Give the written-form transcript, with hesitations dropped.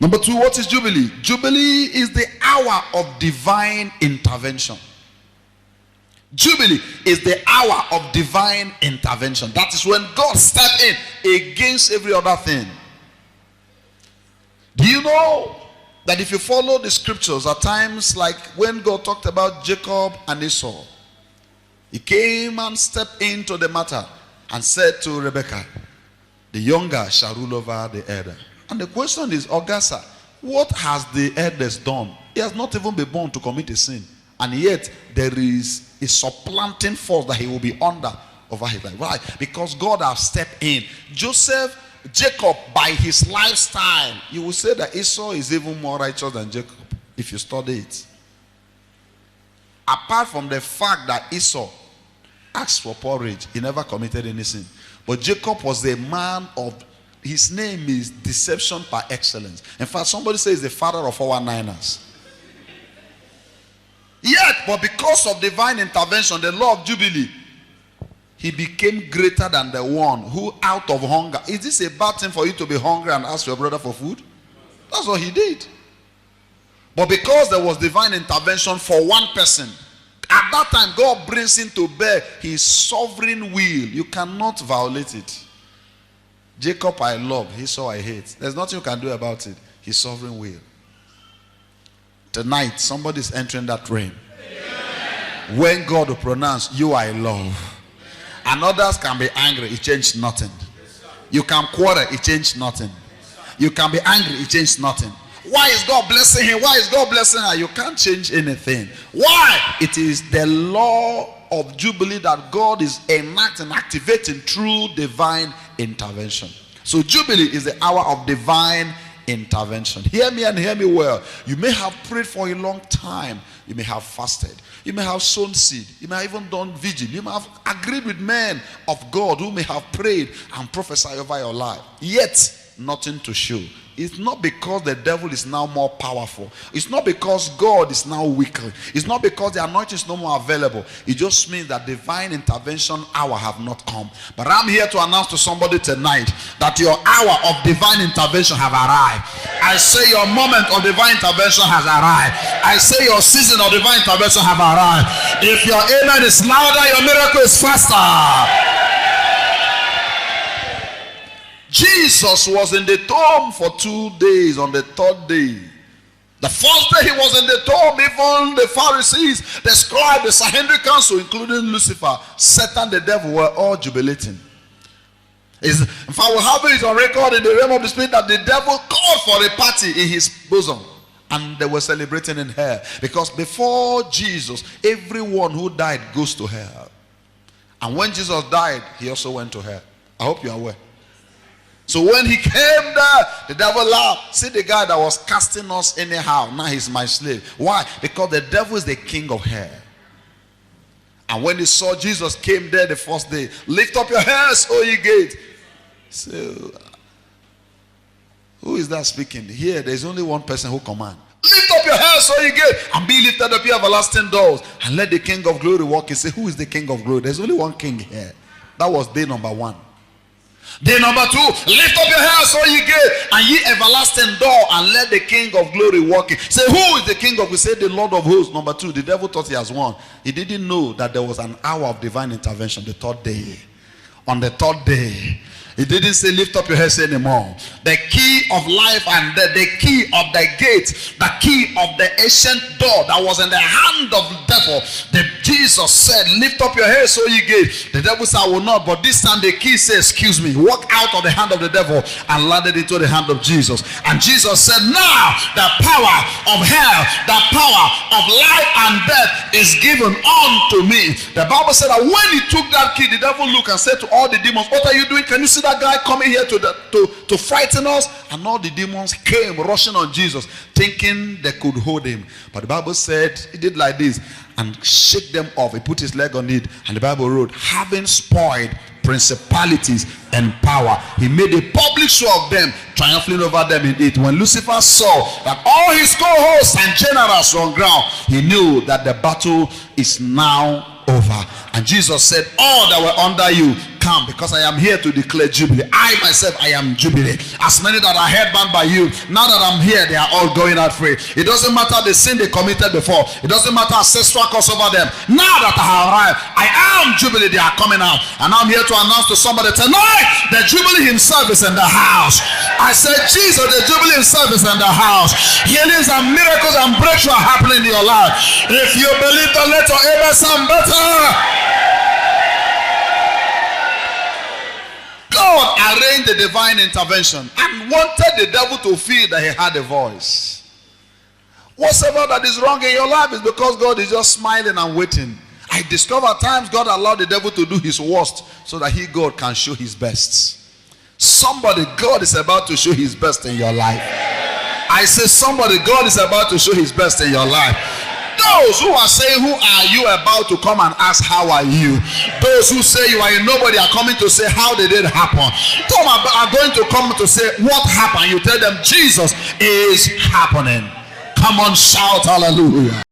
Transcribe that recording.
Number 2, what is Jubilee? Jubilee is the hour of divine intervention. Jubilee is the hour of divine intervention. That is when God steps in against every other thing. Do you know that if you follow the scriptures, at times like when God talked about Jacob and Esau, he came and stepped into the matter and said to Rebekah, the younger shall rule over the elder. And the question is, Augusta, what has the eldest done? He has not even been born to commit a sin. And yet, there is a supplanting force that he will be under over his life. Why? Because God has stepped in. Jacob, by his lifestyle, you will say that Esau is even more righteous than Jacob, if you study it. Apart from the fact that Esau asked for porridge, he never committed any sin. But Jacob was a man of, his name is deception par excellence. In fact, somebody says the father of our niners. Yet, but because of divine intervention, the law of Jubilee, he became greater than the one who out of hunger. Is this a bad thing for you to be hungry and ask your brother for food? That's what he did. But because there was divine intervention for one person, at that time God brings into bear his sovereign will. You cannot violate it. Jacob I love, Esau I hate. There's nothing you can do about it. His sovereign will. Tonight, somebody is entering that realm. When God will pronounce, you I love. And others can be angry, it changed nothing. You can quarrel, it changed nothing. You can be angry, it changed nothing. Why is God blessing him? Why is God blessing her? You can't change anything. Why? It is the law of Jubilee that God is enacting, activating through divine intervention. So Jubilee is the hour of divine intervention. Hear me and hear me well. You may have prayed for a long time. You may have fasted. You may have sown seed. You may have even done vigil. You may have agreed with men of God who may have prayed and prophesied over your life. Yet, nothing to show. It's not because the devil is now more powerful. It's not because God is now weaker. It's not because the anointing is no more available. It just means that divine intervention hour have not come. But I'm here to announce to somebody tonight that your hour of divine intervention have arrived. I say your moment of divine intervention has arrived. I say your season of divine intervention have arrived. If your amen is louder, your miracle is faster. Jesus was in the tomb for 2 days. On the 3rd day, the first day he was in the tomb, even the Pharisees, the scribes, the Sanhedrin council, including Lucifer, Satan, the devil, were all jubilating. In fact, we'll have it on record in the realm of the spirit that the devil called for a party in his bosom. And they were celebrating in hell. Because before Jesus, everyone who died goes to hell. And when Jesus died, he also went to hell. I hope you are aware. So when he came there, the devil laughed. See the guy that was casting us anyhow, now he's my slave. Why? Because the devil is the king of hell. And when he saw Jesus came there the first day, lift up your heads, O ye gates. So, who is that speaking? Here, there's only one person who commands. Lift up your heads, O ye gates, and be lifted up, ye everlasting doors, and let the King of glory walk in. Say, who is the King of glory? There's only one king here. That was day number 1. Day number 2, lift up your heads, O ye gates, and ye everlasting door, and let the King of glory walk in. Say, who is the King of glory? Say, the Lord of hosts. Number 2, the devil thought he has won. He didn't know that there was an hour of divine intervention the 3rd day. On the 3rd day, he didn't say lift up your heads anymore. The key of life and the key of the gate, the key of the ancient door that was in the hand of the devil. Jesus said, lift up your heads, O ye gates. The devil said, I will not. But this time the key said, excuse me, walk out of the hand of the devil and landed into the hand of Jesus. And Jesus said, now the power of hell, the power of life and death is given unto me. The Bible said that when he took that key, the devil looked and said to all the demons, what are you doing? Can you see that guy coming here to frighten us? And all the demons came rushing on Jesus, thinking they could hold him. But the Bible said he did like this and shake them off. He put his leg on it, and the Bible wrote, having spoiled principalities and power, he made a public show of them, triumphing over them in it. When Lucifer saw that all his co-hosts and generals were on ground, he knew that the battle is now over. And Jesus said, all that were under you, come because I am here to declare jubilee. I myself, I am jubilee. As many that are headbound by you, now that I'm here, they are all going out free. It doesn't matter the sin they committed before. It doesn't matter ancestral curse over them. Now that I have arrived, I am jubilee. They are coming out. And I'm here to announce to somebody tonight, the jubilee himself is in the house. I said, Jesus, the jubilee himself is in the house. Healings and miracles and breakthrough are happening in your life. If you believe that, let your amen sound better. God arranged the divine intervention and wanted the devil to feel that he had a voice. Whatever that is wrong in your life is because God is just smiling and waiting. I discover at times God allowed the devil to do his worst so that he, God, can show his best. Somebody, God is about to show his best in your life. I say somebody, God is about to show his best in your life. Those who are saying, who are you, about to come and ask, how are you? Those who say you are in nobody are coming to say, how did it happen? Some are going to come to say, what happened? You tell them, Jesus is happening. Come on, shout hallelujah.